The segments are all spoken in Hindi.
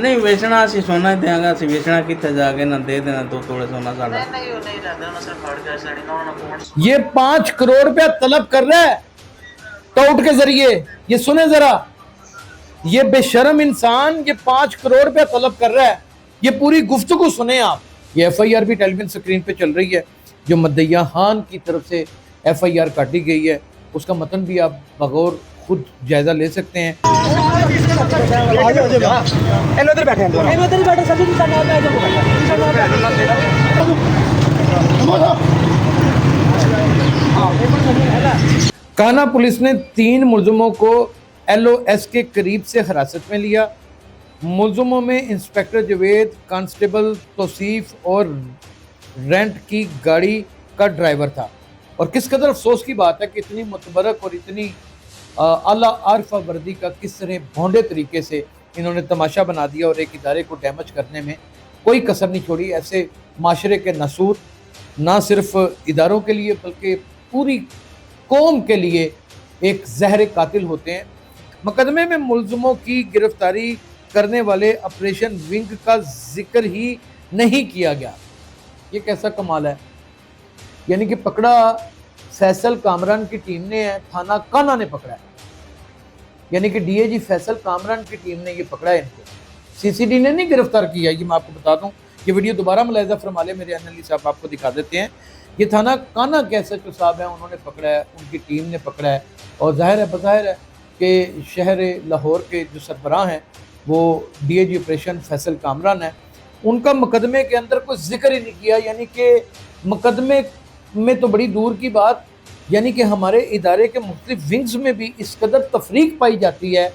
नहीं बेचना असं सोना ही देंगे, असं बेचना कितने जाके ना दे देना 2 तोले सोना साढ़ा। ये 5 करोड़ रुपया तलब कर रहा है टाउट के जरिए। ये सुने जरा, ये बेशर्म इंसान ये 5 करोड़ रुपया तलब कर रहा है। ये पूरी गुफ्तगू सुने आप। ये FIR भी टेलीविजन स्क्रीन पे चल रही है, जो मद्दैया खान की तरफ से FIR काटी गई है। उसका मतन भी आप बगौर खुद जायजा ले सकते हैं। कान्हा पुलिस ने 3 मुलजमों को LOS के करीब से हिरासत में लिया। मुलजमों में इंस्पेक्टर जवेद, कांस्टेबल तौसीफ और रेंट की गाड़ी का ड्राइवर था। और किस कदर अफसोस की बात है कि इतनी मुतबरक और इतनी आला आरफा वर्दी का किस तरह भोंडे तरीके से इन्होंने तमाशा बना दिया और एक इदारे को डैमेज करने में कोई कसर नहीं छोड़ी। ऐसे माशरे के नसूर ना सिर्फ इदारों के लिए बल्कि पूरी कौम के लिए एक जहर कातिल होते हैं। मुकदमे में मुलजमों की गिरफ्तारी करने वाले ऑपरेशन विंग का जिक्र ही नहीं किया गया। ये कैसा कमाल है। यानी कि पकड़ा फैसल कामरान की टीम ने है, थाना कान्हा ने पकड़ा है। यानी कि DIG फैसल कामरान की टीम ने ये पकड़ा है इनको, CCD ने नहीं गिरफ्तार किया। ये मैं आपको बता दूं, ये वीडियो दोबारा मुलाहिजा फरमा ले मेरे एनालिस्ट साहब, आपको दिखा देते हैं। ये थाना कान्हा के SHO साहब हैं, उन्होंने पकड़ा है, उनकी टीम ने पकड़ा है। और बज़ाहिर है कि शहर लाहौर के जो सरबराह हैं वो DIG ऑपरेशन फैसल कामरान है। उनका मुकदमे के अंदर कोई जिक्र ही नहीं किया। यानी कि मुकदमे में तो बड़ी दूर की बात, यानी कि हमारे इदारे के मुख्तलिफ विंग्स में भी इस कदर तफरीक पाई जाती है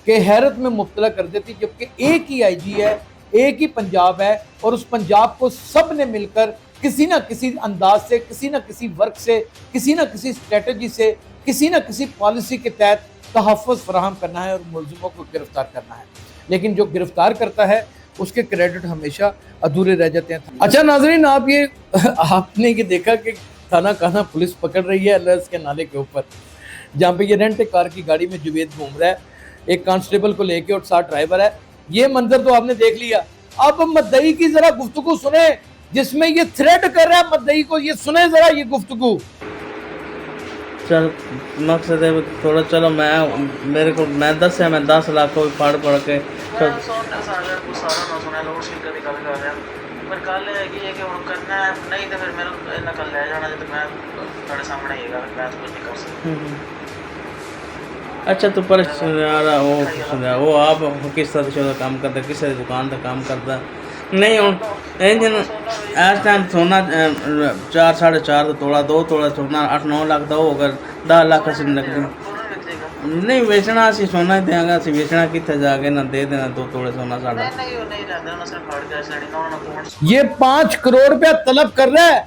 कि हैरत में मुब्तला कर देती। जबकि एक ही IG है, एक ही पंजाब है, और उस पंजाब को सब ने मिलकर किसी ना किसी अंदाज से, किसी ना किसी वर्क से, किसी ना किसी स्ट्रेटजी से, किसी ना किसी पॉलिसी के तहत तहफ़्फ़ुज़ फराहम करना है और मुलज़िमों को गिरफ्तार करना है। लेकिन जो गिरफ्तार करता है उसके क्रेडिट हमेशा अधूरे रह जाते हैं। अच्छा नाज़रीन, आप ये आपने ये देखा कि थाना कान्हा पुलिस पकड़ रही है LOS के नाले के ऊपर, जहाँ पे ये रेंट कार की गाड़ी में जुवेद घूम रहा है, एक कांस्टेबल को लेके और 7 ड्राइवर है। ये मंजर तो आपने देख लिया। अब मुद्दई की जरा गुफ्तगू सुने, जिसमें ये थ्रेट कर रहा है मुद्दई को। ये सुने जरा ये गुफ्तगू। चल मकसद है थोड़ा, चलो मेरे को मैं 10 लाख को पढ़ के अच्छा तो पर वो आप किस तरह से काम करता, किस दुकान का काम करता नहीं हूँ इस टाइम सोना 4 साढ़े 4 तोड़ा, 2 तोड़ा सोना 8-9 लाख दो, अगर 10 लाख से नहीं बेचना असं सोना ही देंगे, असं बेचना कितने जाके ना दे देना 2 तोले सोना साढ़ा। ये 5 करोड़ रुपया तलब कर रहा है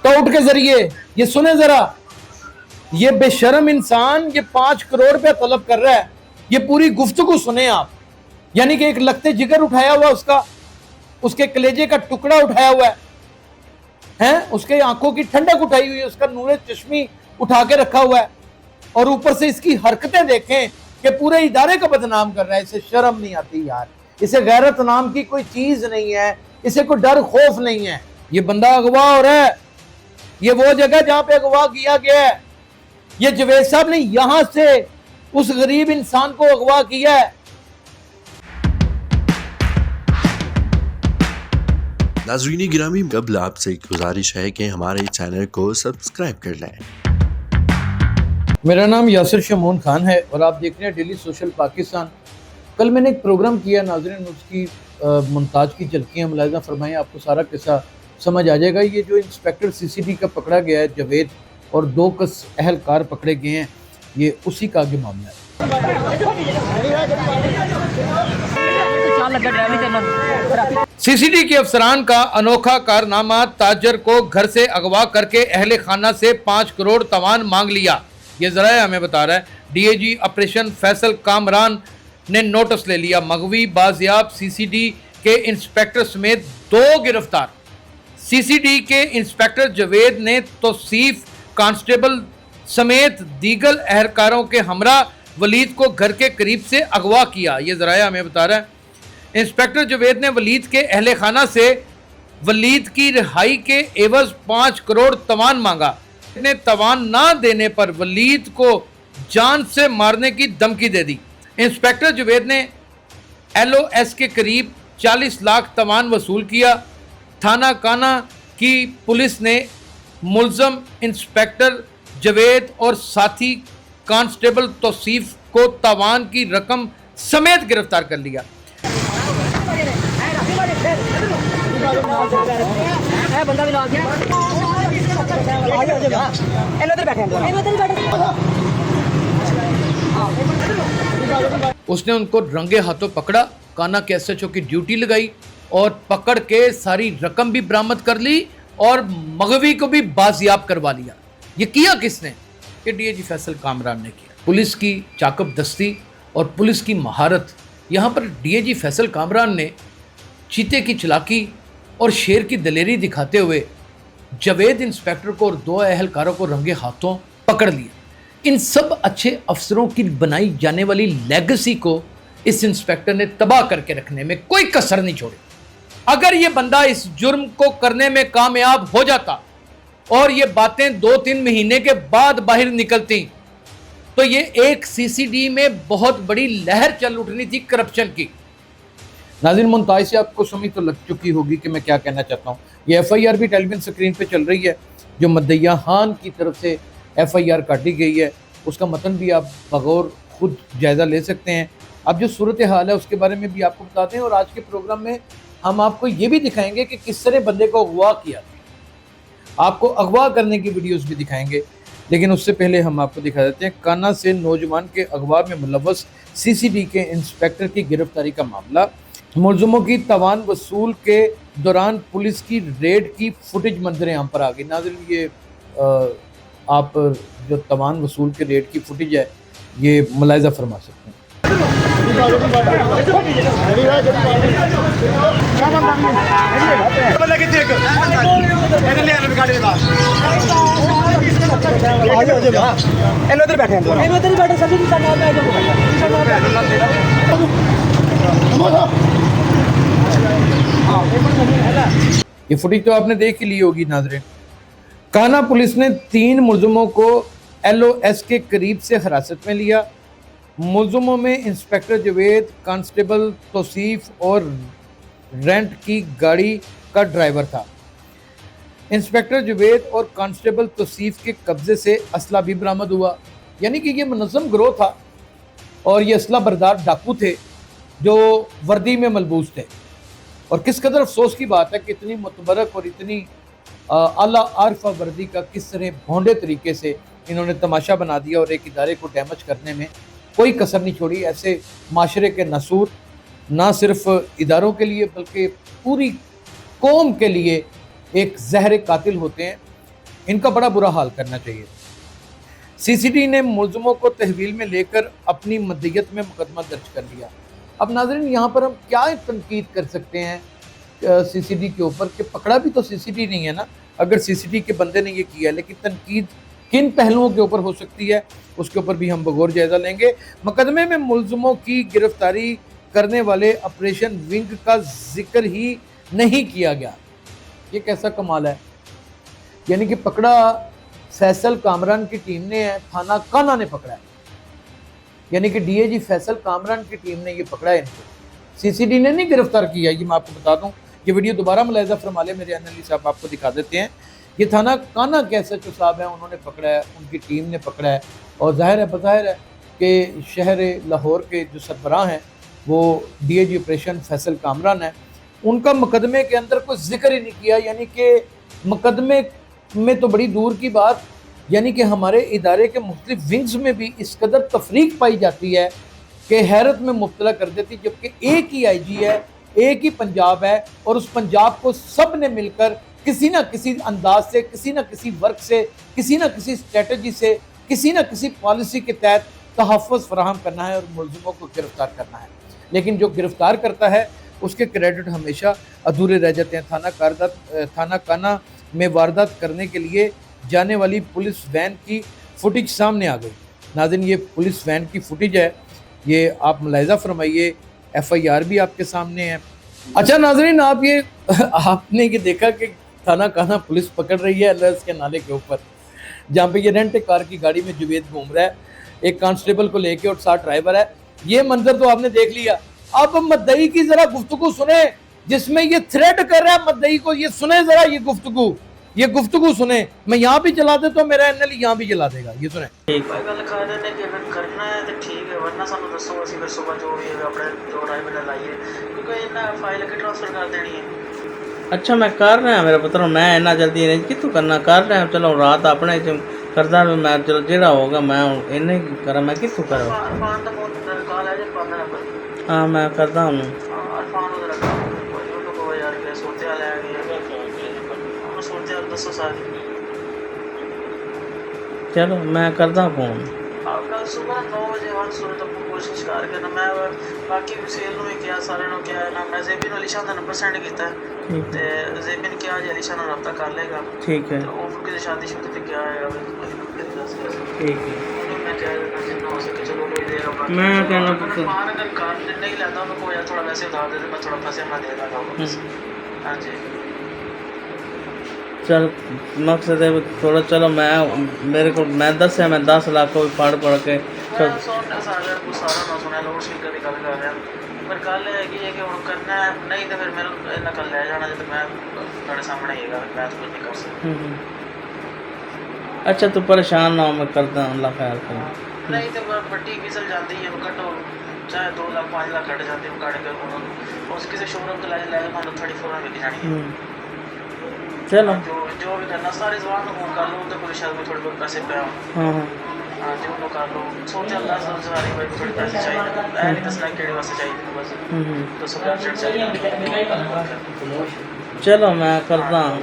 टाउट के जरिए। ये सुने जरा, ये बेशर्म इंसान ये 5 करोड़ रुपया तलब कर रहा है। ये पूरी गुफ्तगू सुने आप। यानी कि एक लखते जिगर उठाया हुआ, उसके कलेजे का टुकड़ा उठाया हुआ है, उसके आंखों की ठंडक उठाई हुई है, उसका नूरे चश्मी उठा के रखा हुआ है, और ऊपर से इसकी हरकतें देखें कि पूरे इदारे को बदनाम कर रहा है। इसे शर्म नहीं आती यार। इसे गैरत नाम की कोई चीज नहीं है, इसे कोई डर खौफ नहीं है। ये बंदा अगवा हो रहा है। ये वो जगह जहां पे अगवा किया गया है, ये जवेद साहब ने यहां से उस गरीब इंसान को अगवा किया है। नाज़रीन गिरामी, कबल आपसे गुजारिश है कि हमारे चैनल को सब्सक्राइब कर लें। मेरा नाम यासिर शमून खान है और आप देख रहे हैं डेली सोशल पाकिस्तान। कल मैंने एक प्रोग्राम किया नाज़रीन, उसकी मुमताज़ की झलकियाँ मुलाहिज़ा फरमाएं, आपको सारा किस्सा समझ आ जाएगा। ये जो इंस्पेक्टर CCD का पकड़ा गया है जवेद, और 2 कस अहलकार पकड़े गए हैं, ये उसी का आगे मामला है। CCD के अफसरान का अनोखा कारनामा, ताजर को घर से अगवा करके अहले खाना से 5 करोड़ तवान मांग लिया। ये जरा हमें बता रहा है DIG ऑपरेशन फैसल कामरान ने नोटिस ले लिया। मगवी बाजियाब CCD के इंस्पेक्टर समेत 2 गिरफ्तार। CCD के इंस्पेक्टर जवेद ने तौसीफ कांस्टेबल समेत दीगर अहलकारों के हमरा वलीद को घर के करीब से अगवा किया। ये जराया हमें बता रहा है इंस्पेक्टर जुवेद ने वलीद के अहले खाना से वलीद की रिहाई के एवज 5 करोड़ तवान मांगा। ने तवान ना देने पर वलीद को जान से मारने की धमकी दे दी। इंस्पेक्टर जुवेद ने LOS के करीब 40 लाख तवान वसूल किया। थाना काना की पुलिस ने मुलजम इंस्पेक्टर जवेद और साथी कांस्टेबल तौसीफ को तवान की रकम समेत गिरफ्तार कर लिया। उसने उनको रंगे हाथों पकड़ा, काना के SHO की ड्यूटी लगाई और पकड़ के सारी रकम भी बरामद कर ली और मगवी को भी बाजियाब करवा लिया। ये किया किसने? ये DIG फैसल कामरान ने किया। पुलिस की चाकब दस्ती और पुलिस की महारत। यहाँ पर DIG फैसल कामरान ने चीते की चालाकी और शेर की दलेरी दिखाते हुए जवेद इंस्पेक्टर को और 2 अहलकारों को रंगे हाथों पकड़ लिया। इन सब अच्छे अफसरों की बनाई जाने वाली लेगेसी को इस इंस्पेक्टर ने तबाह करके रखने में कोई कसर नहीं छोड़ी। अगर ये बंदा इस जुर्म को करने में कामयाब हो जाता और ये बातें 2-3 महीने के बाद बाहर निकलती तो ये एक CCD में बहुत बड़ी लहर चल उठनी थी करप्शन की। नाज़रीन, मुंताज़ से आपको समझ तो लग चुकी होगी कि मैं क्या कहना चाहता हूँ। ये FIR भी टेलीविजन स्क्रीन पे चल रही है जो मद्दइया खान की तरफ से FIR काटी गई है। उसका मतन भी आप बगौर खुद जायज़ा ले सकते हैं। अब जो सूरत हाल है उसके बारे में भी आपको बताते हैं और आज के प्रोग्राम में हम आपको ये भी दिखाएंगे कि किस तरह बंदे को अगवा किया। आपको अगवा करने की वीडियोस भी दिखाएंगे, लेकिन उससे पहले हम आपको दिखा देते हैं काना से नौजवान के अगवा में मुलव्वस CCD के इंस्पेक्टर की गिरफ्तारी का मामला। मुलजमों की तवान वसूल के दौरान पुलिस की रेड की फुटेज मंजर यहाँ पर आ गई। नाज़रीन, ये आप जो तवान वसूल के रेड की फुटेज है ये मुलाहिजा फरमा सकते हैं। ये फुटेज तो आपने देख ही ली होगी। नाज़रीन, काना पुलिस ने 3 मुलजमों को LOS के करीब से हिरासत में लिया। मुलजमों में इंस्पेक्टर जवेद, कांस्टेबल तौसीफ और रेंट की गाड़ी का ड्राइवर था। इंस्पेक्टर जवेद और कांस्टेबल तौसीफ के कब्जे से असला भी बरामद हुआ। यानी कि ये मुनज़्ज़म गिरोह था और ये असला बरदार डाकू थे जो वर्दी में मलबूस थे। और किस कदर अफसोस की बात है कि इतनी मुतबरक और इतनी आला आरफा वर्दी का किस तरह भोंडे तरीके से इन्होंने तमाशा बना दिया और एक इदारे को डैमेज करने में कोई कसर नहीं छोड़ी। ऐसे माशरे के नसूर ना सिर्फ इदारों के लिए बल्कि पूरी कौम के लिए एक जहर कातिल होते हैं। इनका बड़ा बुरा हाल करना चाहिए। CCD ने मुलजमों को तहवील में लेकर अपनी मदयत में मुकदमा दर्ज कर लिया। अब नाज़रीन, यहाँ पर हम क्या तनकीद कर सकते हैं CCD के ऊपर कि पकड़ा भी तो CCD नहीं है ना। अगर CCD के बंदे ने ये किया, लेकिन तनकीद किन पहलुओं के ऊपर हो सकती है उसके ऊपर भी हम बगौर जायज़ा लेंगे। मुकदमे में मुलजमों की गिरफ्तारी करने वाले ऑपरेशन विंग का जिक्र ही नहीं किया गया। ये कैसा कमाल है। यानी कि पकड़ा फैसल कामरान की टीम ने है, थाना काना ने पकड़ा है। यानी कि DIG फैसल कामरान की टीम ने ये पकड़ा है इनको। CCD ने नहीं गिरफ्तार किया। ये मैं आपको बता दूं, ये वीडियो दोबारा मुलाहिजा फरमा ले मेरे एनालिस्ट साहब, आपको दिखा देते हैं। ये थाना काना के SHO साहब हैं, उन्होंने पकड़ा है, उनकी टीम ने पकड़ा है। और ज़ाहिर है कि शहर लाहौर के जो सरबराह हैं वो DIG ऑपरेशन फैसल कामरान है। उनका मुकदमे के अंदर कोई जिक्र ही नहीं किया। यानी कि मुकदमे में तो बड़ी दूर की बात, यानी कि हमारे इदारे के मुख्तलिफ विंग्स में भी इस कदर तफरीक पाई जाती है कि हैरत में मुब्तला कर देती। जबकि एक ही IG है, एक ही पंजाब है और उस पंजाब को सब ने मिलकर किसी ना किसी अंदाज से, किसी ना किसी वर्क से, किसी ना किसी स्ट्रेटजी से, किसी ना किसी पॉलिसी के तहत तहफ़्फ़ुज़ फराहम करना है और मुलज़िमों को गिरफ्तार करना है। लेकिन जो गिरफ्तार करता है उसके क्रेडिट हमेशा अधूरे रह जाते हैं। थाना काना में वारदात करने के लिए जाने वाली पुलिस वैन की फुटेज सामने आ गई। नाज़रीन, ये पुलिस वैन की फुटेज है, ये आप मुलाहिज़ा फरमाइए FIR भी आपके सामने है। अच्छा नाजरीन, आप ये आपने ये देखा कि थाना काना पुलिस पकड़ रही है LS के नाले के ऊपर, जहाँ पे ये रेंट कार की गाड़ी में जुवेद घूम रहा है, एक कांस्टेबल को लेके और साथ ड्राइवर है। ये मंजर तो आपने देख लिया। अब मद्दई की जरा गुफ्तगू सुने, जिसमें ये थ्रेट कर रहा है मद्दई को। ये सुने जरा ये गुफ्तगू सुने। मैं यहाँ भी चला दे तो मेरा NL यहाँ भी चला देगा। ये सुने। ठीक भाई गल कर रहे हैं कि अगर करना है तो ठीक है, वरना सानू दसो, असं फिर सुबह जो भी है अपने जो राय बना लाइए, क्योंकि इन्हें फाइल अगर ट्रांसफर कर देनी है। अच्छा मैं कर रहा मेरा पुत्र, मैं इन्ना जल्दी अरेंज कितों करना, कर रहा चलो रात अपने च करदा मैं, चलो जेड़ा होगा मैं इन्हें करा, मैं कितों करा। अरफान का फोन कॉल है जब 15 नंबर। हाँ मैं करदा हूँ। अरफान उधर रखा कोई को यार के सोते वाले आ गए, उन्होंने सोते वाले दसो सारी। चलो मैं करदा फोन। आप कल सुबह 9 बजे वहाँ सूरत तक कोशिश कर के ना, मैं बाकी सेल में क्या सारे नो क्या ना, मैं जेबिन अलीशा का नंबर सेंड किया है ते जेबिन क्या आज अलीशा ना रब्ता कर लेगा। ठीक है, तो वो फिर शादी शुरू पे क्या है ठीक है। मैं क्या जितना हो सके चलो कोई देगा। मैं कहना पुत्र मान अगर कार नहीं लेता मैं कोई थोड़ा वैसे उधार दे दे, मैं थोड़ा पैसे मैं दे दूँगा वापस। हाँ जी चल मकसद है थोड़ा, चलो मैं मेरे को मैं 10 लाख को पढ़ के मैं सोचना सारा कुछ सारा ना सुना लोड शीट की गल कर रहा, पर गल है कि हम करना है नहीं तो फिर मेरे इन्ना कल ले जाना जो मैं थोड़े सामने ही मैं कुछ नहीं कर सकता। अच्छा तू परेशान ना हो, मैं करता हूँ, अल्लाह ख्याल करे। नहीं तो बट्टी फिसल जाती है कटो, चाहे 2 लाख 5 लाख कट जाते हैं काट कर उस किसी शोरूम तो ले मानो 34 में बिक जानी है। चलो जो भी करना सारे जवान को फोन कर लो तो कोई शायद थोड़े बहुत पैसे पे हाँ हाँ जो लोग कर लो सोचे अल्लाह सारी भाई थोड़े पैसे चाहिए, ऐ नहीं दसना कि वास्ते चाहिए बस तो सब बजट चाहिए। चलो मैं करता हूँ,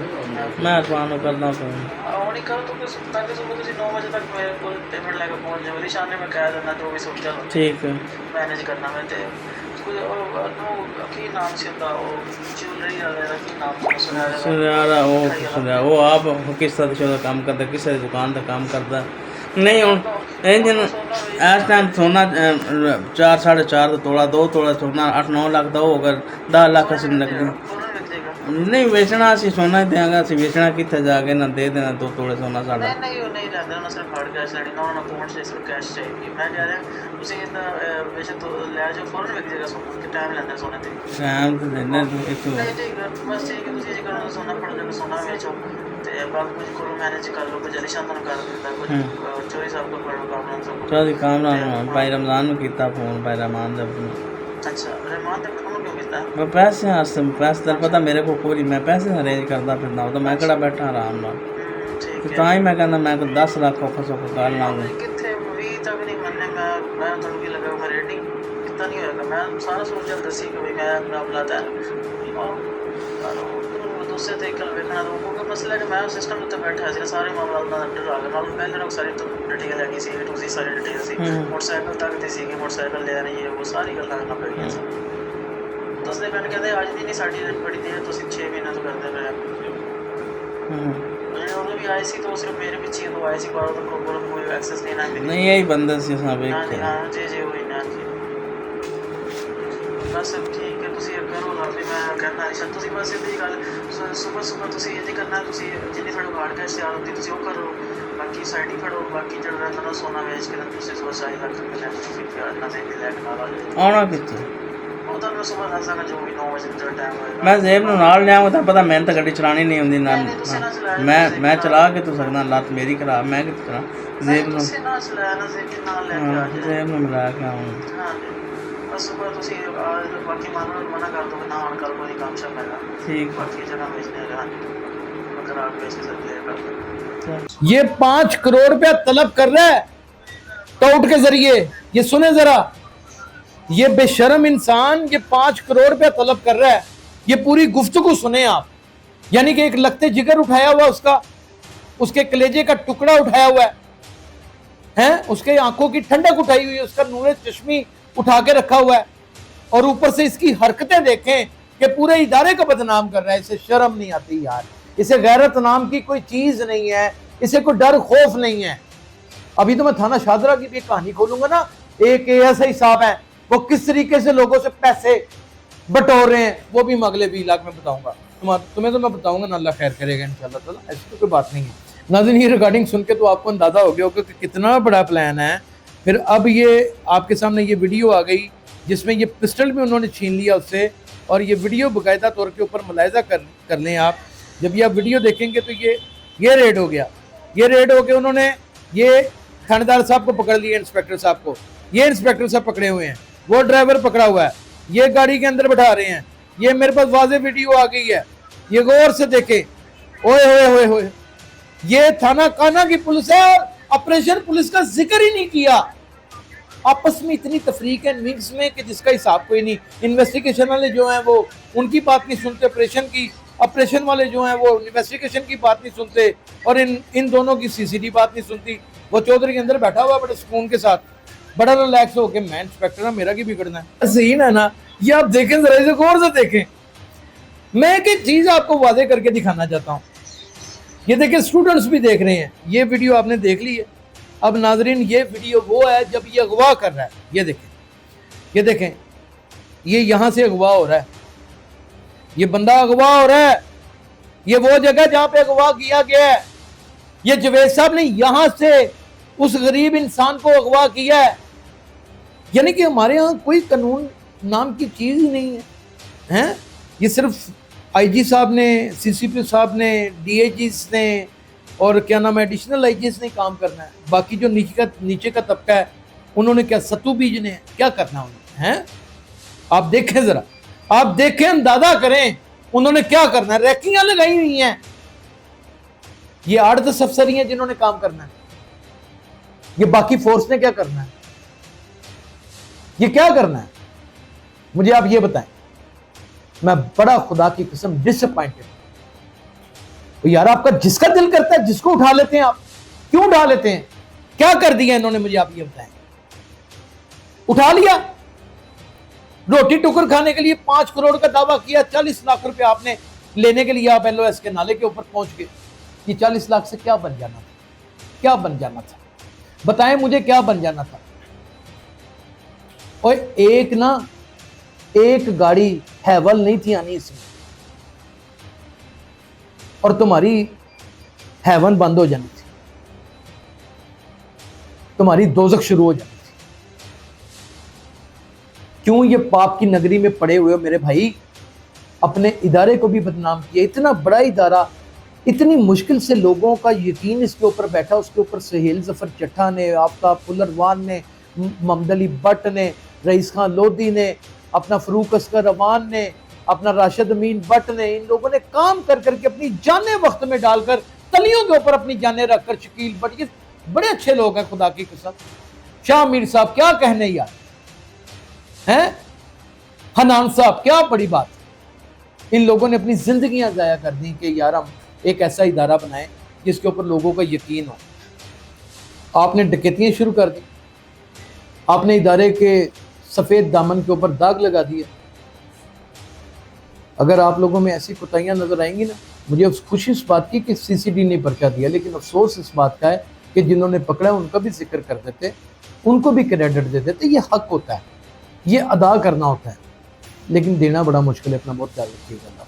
मैं अरफान को करता हूँ। और नहीं करो तो ताकि सुबह तुम 9 बजे तक मेरे को पेमेंट लेकर पहुँच जाओ, निशान में कह देना जो भी सोचा ठीक है। मैनेज करना मैं तो की नाम से होता वो ज्वेलरी वाले की नाम सुनिया वो आप किस तरह का काम करता, किस दुकान का काम करता नहीं हूँ इंजन इस टाइम सोना 4 साढ़े 4 तोला 2 तोला सोना 8-9 लाख का होगा, 10 लाख असं लगता नहीं बेचना, असं सोना ही देंगे, असं बेचना कितने जाके ना दे देना 2 तोले सोना साढ़ा नहीं लेंदे उन्होंने सिर्फ हार्ड कैश लेनी ना, उन्होंने अकाउंट से सिर्फ कैश चाहिए। मैं कह रहा तुसी इतना बेशक तो ले जाओ फौरन विक जाएगा सोना कि टाइम लेंदे सोने ते टाइम तो देने एक नहीं ठीक है बस ठीक है तुसी जे करो सोना पड़ जाए सोना बेचो ते बाकी कुछ करो मैनेज कर लो, कुछ अलीशान तो कर देता कुछ चोरी साहब को करो काम ना सब चल काम ना भाई रमजान में किया फोन भाई रहमान जब अच्छा रहमान तक हम क्यों किया मैं पैसे पैसे तेरे पता मेरे को पूरी मैं पैसे अरेंज करता फिरना तो मैं कड़ा बैठा आराम नाल ठीक तो ही मैं कहना मैं 10 लाख औखा सौखा कर लाऊंगा कितने भी तक नहीं मनने मैं थोड़ी की लगा मैं रेडी कितना नहीं होगा, मैं सारा सोच जब दसी कि मैं अपना बुलाता है दूसरे थे कल देखना तो वो मसला है कि मैं सिस्टम उत्ते बैठा सी सारे मामला ना अंडर आ गए मालूम पहले लोग सारी तो डिटेल लगी सी टू सी सारी डिटेल सी मोटरसाइकिल तक दी सी कि मोटरसाइकिल ले रही है वो सारी गल करना पड़ गई दस दिन मैंने कहते आज नहीं साड़ी बड़ी देर तो 6 महीने तो करते रहे भी आए सी तो सिर्फ मेरे पीछे तो आए सी बार तो प्रॉपर कोई एक्सेस नहीं ना नहीं यही बंदा से सब एक हां जी वही ना जी बस ठीक है ਤੁਸੀਂ करो ना फिर मैं कहना है ਤੁਸੀਂ बस इतनी गल सुबह ਤੁਸੀਂ ਇਹ करना ਤੁਸੀਂ ਜਿੰਨੀ ਤੁਹਾਡੇ ਕਾਰਡ ਕੈਸ਼ ਤਿਆਰ ਹੁੰਦੀ ਤੁਸੀਂ ਉਹ ਕਰੋ, ਬਾਕੀ ਸਾਈਡ ਹੀ ਫੜੋ, ਬਾਕੀ ਜਿਹੜਾ ਰਹਿੰਦਾ ਨਾ ਸੋਨਾ ਵੇਚ ਕੇ ਤੁਸੀਂ ਸੋਚਾਈ ਲੱਖ ਰੁਪਏ ਲੈ ਕੇ ਫਿਰ ਨਾ ਤੇ ਲੈ ਕੇ ਨਾਲ ਆ ਜਾਓ ਆਉਣਾ ਕਿੱਥੇ ਉਹ ਤਾਂ ਮੈਂ ਸੁਬਹ ਦੱਸਾਂਗਾ ਜੋ ਵੀ 9 ਵਜੇ ਦਾ ਟਾਈਮ ਹੋਏਗਾ ਮੈਂ ਜ਼ੇਬ ਨੂੰ ਨਾਲ ਲਿਆਵਾਂ ਤਾਂ ਪਤਾ ਮੈਨੂੰ ਤਾਂ ਗੱਡੀ ਚਲਾਣੀ ਨਹੀਂ ਆਉਂਦੀ ਨਾ ਮੈਂ ਚਲਾ ਕੇ ਤੂੰ ਸਕਦਾ ਲੱਤ ਮੇਰੀ ਖਰਾਬ ਮੈਂ ਕਿੱਥੇ ਕਰਾਂ ਜ਼ੇਬ ਨੂੰ ਤੁਸੀਂ ਨਾ ਚਲਾਣਾ ਜ਼ੇਬ ਨਾਲ ਲੈ ਕੇ ਆ ਜਾਓ ਜ਼ੇਬ ਨੂੰ ਮਿਲਾ ਕੇ ਆਉਂ ਹਾਂ बस सुबह तुसी बाकी मानो मना कर दो ना ऑन कर कोई काम शा मेरा ठीक बाकी जगह बेचने का अगर आप बेच सकते हैं ये 5 करोड़ रुपया तलब कर रहा है टाउट के जरिए। ये सुने जरा, ये बेशर्म इंसान ये 5 करोड़ रुपया तलब कर रहा है। ये पूरी गुफ्तगू सुने आप, यानी कि एक लगते जिगर उठाया हुआ उसका, उसके कलेजे का टुकड़ा उठाया हुआ है, उसके आंखों की ठंडक उठाई हुई है, उसका नूरे चश्मी उठा के रखा हुआ है, और ऊपर से इसकी हरकतें देखें कि पूरे इदारे को बदनाम कर रहा है। इसे शर्म नहीं आती यार, इसे गैरत नाम की कोई चीज नहीं है, इसे कोई डर खौफ नहीं है। अभी तो मैं थाना शादरा की भी कहानी खोलूंगा ना, एक ASI साहब है वो किस तरीके से लोगों से पैसे बटोर रहे हैं, वो भी मैं अगले व्लॉग में बताऊंगा। तुम्हें तो मैं बताऊंगा ना, अल्लाह खैर करेगा इंशाल्लाह ताला, ऐसी तो कोई बात नहीं है। नाज़रीन, ये रिकॉर्डिंग सुन के तो आपको अंदाज़ा हो गया होगा कि कितना बड़ा प्लान है। फिर अब ये आपके सामने ये वीडियो आ गई जिसमें ये पिस्टल भी उन्होंने छीन लिया उससे, और ये वीडियो बाकायदा तौर के ऊपर मुलाहिजा कर लें आप। जब ये आप वीडियो देखेंगे तो ये रेड हो गया, ये रेड हो गया। उन्होंने ये थानेदार साहब को पकड़ लिया, इंस्पेक्टर साहब को, ये इंस्पेक्टर साहब पकड़े हुए हैं, वो ड्राइवर पकड़ा हुआ है, ये गाड़ी के अंदर बैठा रहे हैं। ये मेरे पास वाज़ेह वीडियो आ गई है, ये गौर से देखे। ओए होए होए होए, ये थाना काना की पुलिस है और ऑपरेशन पुलिस का जिक्र ही नहीं किया। आपस में इतनी तफरीक है विंग्स में कि जिसका हिसाब कोई नहीं। इन्वेस्टिगेशन वाले जो हैं वो उनकी बात नहीं सुनते, ऑपरेशन वाले जो हैं वो इन्वेस्टिगेशन की बात नहीं सुनते, और इन दोनों की सीसीडी बात नहीं सुनती। वो चौधरी के अंदर बैठा हुआ बड़े सुकून के साथ, बड़ा रिलैक्स हो के, मैं इंस्पेक्टर है, मेरा की बिगड़ना है। सही है ना? ये आप देखें जरा, इसे गौर से देखें। मैं एक चीज आपको वादे करके दिखाना चाहता हूँ। ये देखें, स्टूडेंट्स भी देख रहे हैं, ये वीडियो आपने देख ली है। अब नाजरीन, ये वीडियो वो है जब ये अगवा कर रहा है। ये देखें, ये यहां से अगवा हो रहा है, ये बंदा अगवा हो रहा है। ये वो जगह जहां पे अगवा किया गया है। ये जवेद साहब ने यहां से उस गरीब इंसान को अगवा किया है। यानी कि हमारे यहाँ कोई कानून नाम की चीज ही नहीं है। ये सिर्फ आईजी साहब ने, सीसीपी साहब ने, डीआईजी ने और क्या नाम है, एडिशनल आईजीएस ने काम करना है। बाकी जो नीचे का तबका है, उन्होंने क्या सत्तू बीजने हैं, क्या करना उन्होंने हैं? आप देखें जरा, आप देखें, अंदाजा करें उन्होंने क्या करना है। रैकिंगां लगाई हुई हैं। ये 8-10 अफसर ही हैं जिन्होंने काम करना है। ये बाकी फोर्स ने क्या करना है? ये क्या करना है? मुझे आप ये बताएं। मैं बड़ा खुदा की कसम डिसअपॉइंटेड। तो यार, आपका जिसका दिल करता है जिसको उठा लेते हैं आप। क्यों उठा लेते हैं? क्या कर दिया इन्होंने, मुझे आप ये बताएं। उठा लिया, रोटी टुकर खाने के लिए 5 करोड़ का दावा किया, 40 लाख रुपए आपने लेने के लिए आप LOS के नाले के ऊपर पहुंच गए। ये 40 लाख से क्या बन जाना था? क्या बन जाना था? बताएं मुझे, क्या बन जाना था? और एक गाड़ी हैवल नहीं थी आनी इसमें, और तुम्हारी हेवन बंद हो जानी थी, तुम्हारी दोजख शुरू हो जानी थी। क्यों ये पाप की नगरी में पड़े हुए हो मेरे भाई? अपने इदारे को भी बदनाम किया। इतना बड़ा इदारा, इतनी मुश्किल से लोगों का यकीन इसके ऊपर बैठा, उसके ऊपर सुहेल जफर चट्टा ने, आफ्ताब फुलरवान ने, मोहम्मद अली भट्ट ने, रईस खान लोधी ने, अपना फरूक अस्कर रवान ने, अपना राशिद अमीन भट्ट ने, इन लोगों ने काम कर करके अपनी जानें वक्त में डालकर, तलियों के ऊपर अपनी जानें रखकर, शकील भट्ट, ये बड़े अच्छे लोग हैं खुदा की कसम। शाह मीर साहब, क्या कहने यार, हैं? हनान साहब, क्या बड़ी बात। इन लोगों ने अपनी जिंदगियां जाया कर दी कि यार हम एक ऐसा इदारा बनाएं जिसके ऊपर लोगों का यकीन हो। आपने डकैतियां शुरू कर दी, आपने इदारे के सफ़ेद दामन के ऊपर दाग लगा दिया। अगर आप लोगों में ऐसी कोताहियां नजर आएंगी ना, मुझे खुशी इस बात की कि CCD ने पर्चा दिया, लेकिन अफसोस इस बात का है कि जिन्होंने पकड़ा उनका भी जिक्र कर देते, उनको भी क्रेडिट दे देते। ये हक होता है, ये अदा करना होता है, लेकिन देना बड़ा मुश्किल है। अपना बहुत ख्याल रखिएगा।